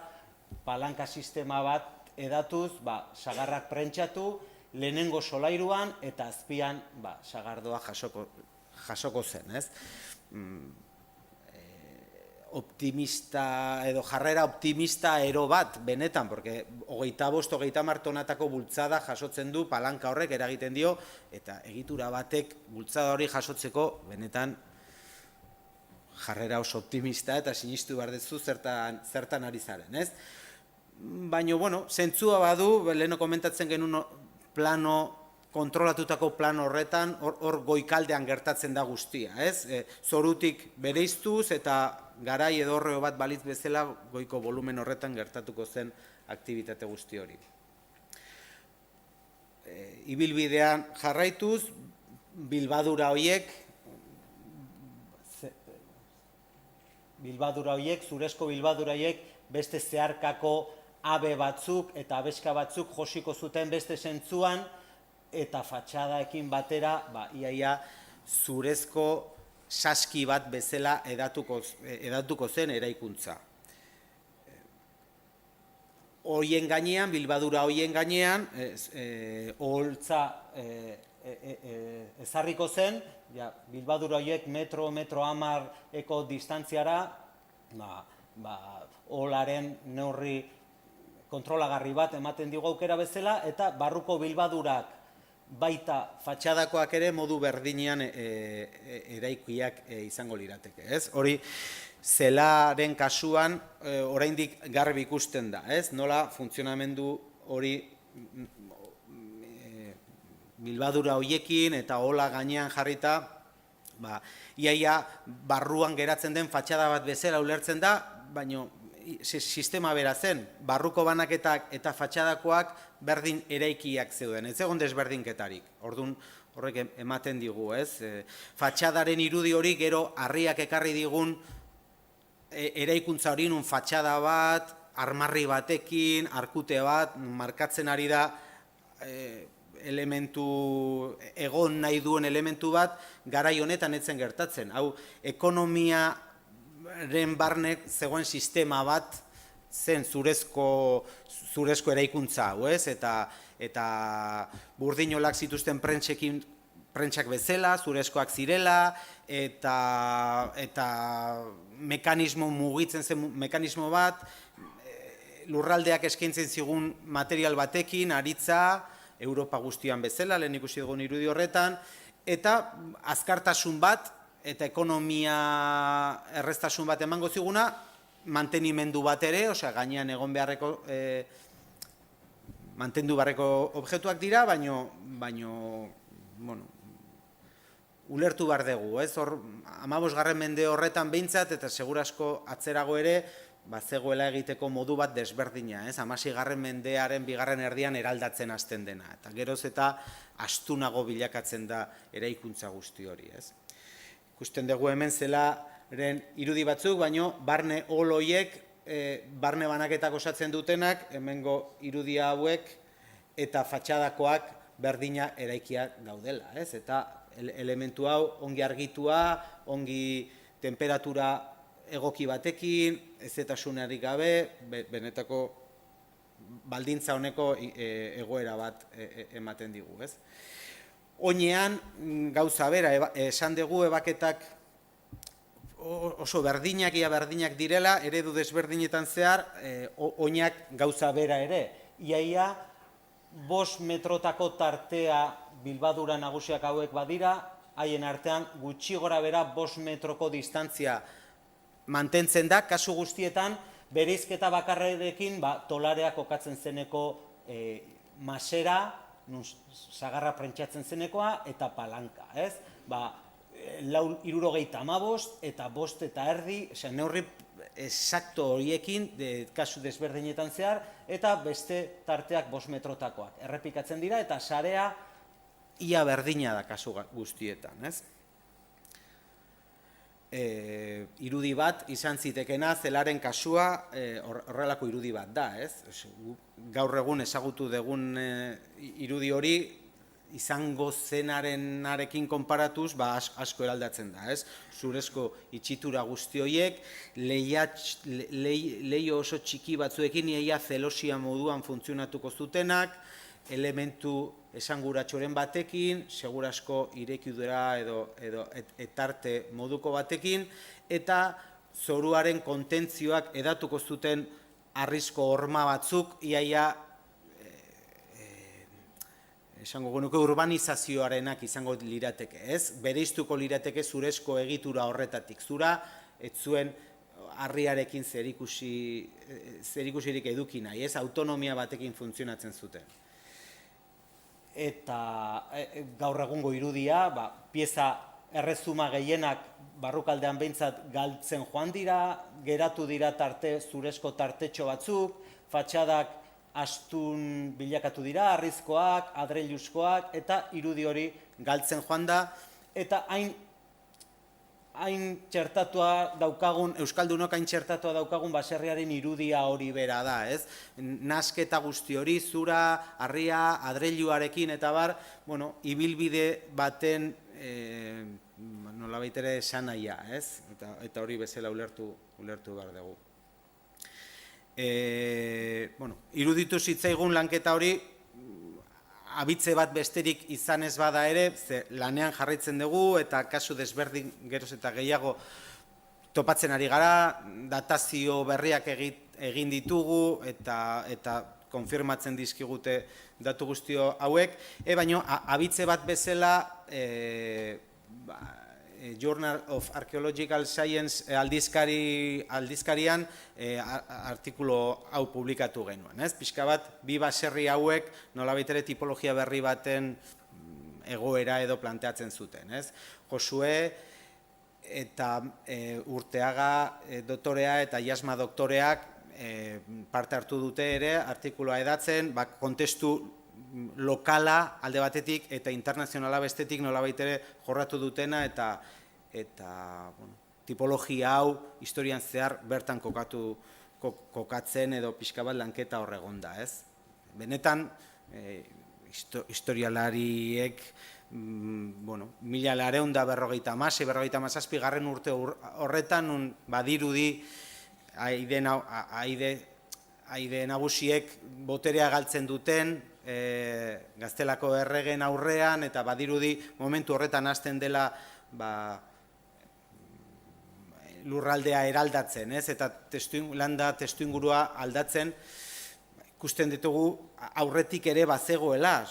palanka sistema bat edatuz, sagarrak prentsatu, lehenengo solairuan eta azpian sagardoa jasoko zen, optimista edo jarrera optimista ero bat benetan, porque 25-30 tonatako bultzada jasotzen du palanka horrek eragiten dio, eta egitura batek bultzada hori jasotzeko benetan jarrera oso optimista eta sinistu behar dezu zertan ari zaren, Baina, bueno, zentzua badu, leheno komentatzen genuen kontrolatutako plano horretan, hor goikaldean gertatzen da guztia, zorutik bereiztuz eta garai edo horreo bat balitz bezala goiko volumen horretan gertatuko zen aktibitate guzti hori. Ibilbidean jarraituz, bilbadura horiek, zurezko bilbadura horiek, beste zeharkako abe batzuk eta abeska batzuk josiko zuten beste zentzuan, eta fatxadaekin batera, iaia zurezko saski bat bezala edatuko zen eraikuntza. Horien gainean, bilbadura horien gainean, oholtza ezarriko zen, bilbadura horiek metro 10 distantziara, oholaren neurri kontrolagarri bat ematen digu aukera bezala, eta barruko bilbadurak baita fatxadakoak ere modu berdinean eraikiak izango lirateke. Hori, zelaren kasuan oraindik garbi ikusten da, nola funtzionamendu hori bilbadura horiekin eta hola gainean jarrita, iaia barruan geratzen den fatxada bat bezala ulertzen da, baina sistema bera zen, barruko banaketak eta fatxadakoak berdin eraikiak zeuden, ez egon desberdinketarik, orduan horrek ematen digu, fatxadaren irudi hori gero harriak ekarri digun eraikuntza hori nun fatxada bat, armarri batekin, arkute bat, markatzen ari da elementu, egon nahi duen elementu bat, garai honetan etzen gertatzen, hau ekonomia barnek zegoen sistema bat zen zurezko eraikuntza hau, eta burdinolak zituzten prentsak bezala, zurezkoak zirela, eta mekanismo mugitzen zen mekanismo bat, lurraldeak eskaintzen zigun material batekin, aritza, Europa guztian bezala, lehen ikusi dugun irudi horretan, eta azkartasun bat, eta ekonomia erreztasun bat emango ziguna, mantenimendu bat ere, osea, gainean egon beharreko, mantendu beharreko objektuak dira, baino, bueno, ulertu behar dugu, hor, 15. mende horretan behintzat, eta segurasko atzerago ere, zegoela egiteko modu bat desberdina, 16. mendearen bigarren erdian eraldatzen hasten dena, eta geroz eta astunago bilakatzen da eraikuntza guzti hori, Ikusten dugu hemen zelaren irudi batzuk, baino barne holoiek, barne banaketak osatzen dutenak, hemengo irudia hauek, eta fatxadakoak berdina eraikiak daudela, ez? Eta elementu hau ongi argitua, ongi temperatura egoki batekin, ezetasunarik gabe, benetako baldintza honeko egoera bat ematen digu, ez? Oinean, gauza bera, esan dugu ebaketak oso berdinak, ia berdinak direla, eredu desberdinetan zehar, oinak gauza bera ere. Iaia, 5 metrotako tartea bilbadura nagusiak hauek badira, haien artean gutxi gora bera 5 metroko distantzia mantentzen da, kasu guztietan, bereizketa bakarrekin tolareak kokatzen zeneko masera, sagarra prentsatzen zenekoa, eta palanka, ez? 75 eta 5 eta erdi, neurri exacto horiekin, kasu desberdinetan zehar, eta beste tarteak 5 metrotakoak. Errepikatzen dira, eta sarea ia berdina da kasu guztietan, ez? Irudi bat izan zitekena, zelaren kasua horrelako irudi bat da, ez? Gaur egun ezagutu dugun irudi hori izango zenarekin konparatuz asko eraldatzen da, ez? Zurezko itxitura guzti horiek, leio oso txiki batzuekin iaia zelosia moduan funtzionatuko zutenak, elementu esanguratxoren batekin, segurasko irekidura edo etarte moduko batekin, eta zoruaren kontentzioak edatuko zuten harrizko horma batzuk, iaia esango genuke urbanizazioarenak izango lirateke, ez? Bereiztuko lirateke zurezko egitura horretatik. Zura, ez zuen harriarekin zerikusirik eduki nahi, ez? Autonomia batekin funtzionatzen zuten. Eta gaur egungo irudia, pieza errezuma gehienak barrukaldean behintzat galtzen joan dira, geratu dira zurezko tartetxo batzuk, fatxadak astun bilakatu dira, harrizkoak, adreiluzkoak, eta irudi hori galtzen joan da, eta hain txertatua daukagun, Euskaldunok hain txertatua daukagun baserriaren irudia hori bera da, ez? Nasketa guzti hori, zura, harria, adreiluarekin, eta ibilbide baten nolabait ere esanahia, ez? Eta hori bezala ulertu behar dugu. Iruditu zitzaigun lanketa hori, abitze bat besterik izan ez bada ere, lanean jarraitzen dugu, eta kasu desberdin geroz eta gehiago topatzen ari gara, datazio berriak egin ditugu, eta konfirmatzen dizkigute datu guztio hauek, baina abitze bat bezala, Journal of Archaeological Science aldizkarian artikulu hau publikatu genuen. Pixka bat, bi baserri hauek nolabait ere tipologia berri baten egoera edo planteatzen zuten. Josue eta Urteaga doktorea eta Jasma doktoreak parte hartu dute ere artikulua edatzen, kontestu lokala alde batetik eta internazionala bestetik nolabait ere jorratu dutena eta tipologia hau historian zehar bertan kokatzen edo pixka bat lanketa horregon da, ez? Benetan, historialariek, 1956 garren urte horretan badirudi aide nagusiek boterea galtzen duten, Gaztelako erregen aurrean, eta badirudi momentu horretan hasten dela lurraldea eraldatzen, eta landa testuingurua aldatzen, ikusten ditugu aurretik ere bazegoela,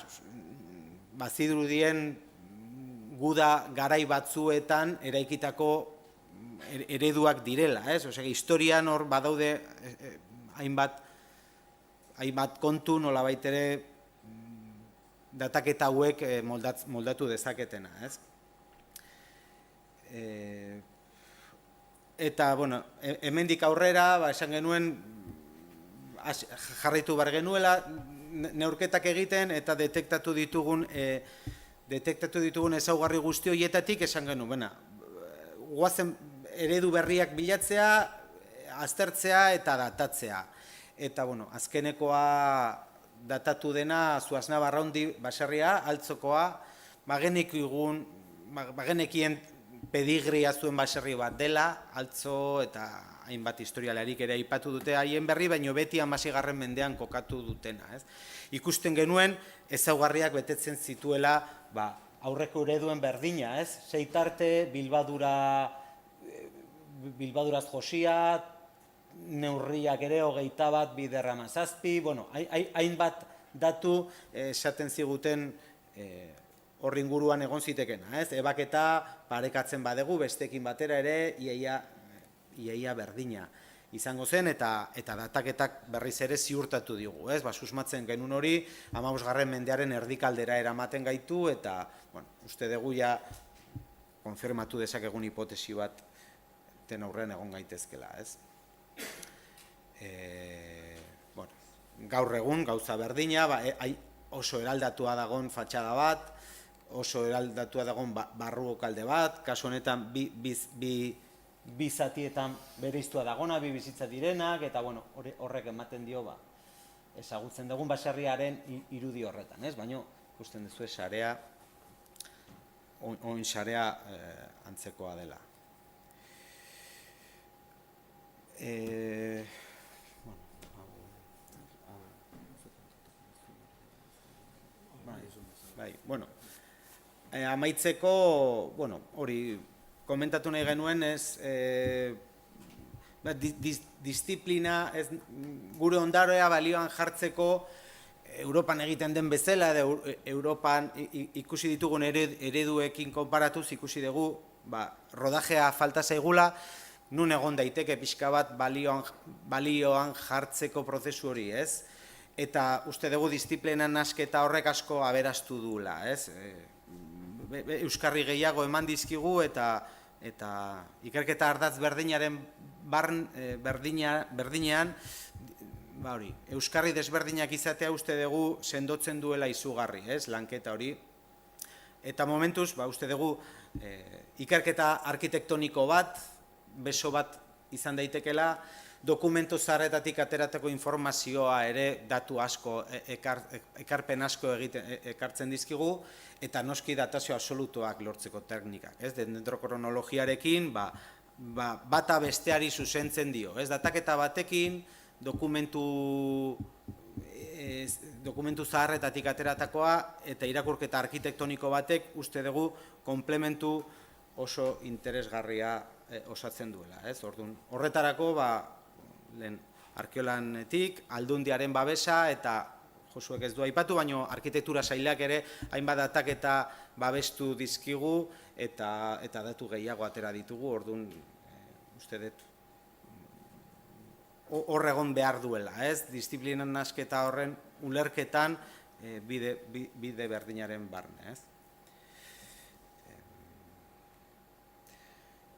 bazirudien guda garai batzuetan eraikitako ereduak direla, historian hor badaude hainbat kontu nolabait ere dataketa hauek moldatu dezaketena, ez? Eta, hemendik aurrera, esan genuen, jarraitu behar genuela, neurketak egiten eta detektatu ditugun ezaugarri guzti horietatik esan genuen, guazen eredu berriak bilatzea, aztertzea eta datatzea. Eta, azkenekoa datatu dena Zuaznabarraundi baserria, altzokoa, bagenekien pedigria zuen baserri bat dela, altzo eta hainbat historialarik ere aipatu dute haien berri, baino beti 16. mendean kokatu dutena. Ikusten genuen ezaugarriak betetzen zituela aurreko ereduen berdina, Seitarte, Bilbaduraz josia, neurriak ere 21, Bider 17, hainbat datu esaten ziguten horri inguruan egon zitekena, ebaketa parekatzen badegu bestekin batera ere iaia berdina izango zen eta dataketak berriz ere ziurtatu digu, susmatzen genuen hori 15. mendearen erdikaldera eramaten gaitu eta uste dugu ja konfirmatu dezakegun hipotesi bat ten aurrean egon gaitezkela, Gaur egun gauza berdina, oso eraldatua dagon fatxada bat, oso eraldatua dagon barruokalde bat, kasu honetan bi zatietan bereiztua dagona, bi bizitza direnak, eta horrek ematen dio ezagutzen dugun baserriaren irudi horretan, baina ikusten duzu sarea, oin sarea antzekoa dela. Amaitzeko, hori komentatu nahi genuen, disiplina, gure ondaroa balioan jartzeko Europan egiten den bezala, Europan ikusi ditugun ereduekin konparatuz, ikusi dugu rodajea falta zaigula, nun egon daiteke pixka bat balioan jartzeko prozesu hori, eta uste dugu disiplina nasketa horrek asko aberastu duela, euskarri gehiago eman dizkigu eta ikerketa ardatz berdinaren berdinean euskarri desberdinak izatea uste dugu sendotzen duela izugarri, lanketa hori. Eta momentuz, uste dugu ikerketa arkitektoniko bat, beso bat izan daitekela, dokumentu zaharretatik ateratako informazioa ere datu asko, ekarpen asko ekartzen dizkigu, eta noski datazio absolutuak lortzeko teknikak. Dendrokronologiarekin bata besteari zuzentzen dio. Dataketa batekin dokumentu zaharretatik ateratakoa eta irakurketa arkitektoniko batek uste dugu komplementu oso interesgarria osatzen duela. Horretarako lehen arkeolanetik, aldundiaren babesa eta Josuek ez du aipatu, baina arkitektura sailak ere hainbat dataketa babestu dizkigu eta datu gehiago atera ditugu, orduan uste dut hor egon behar duela, disiplinan nasketa horren ulerketan bide berdinaren barne,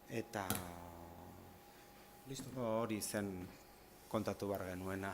eta hori zen kontatu behar genuena.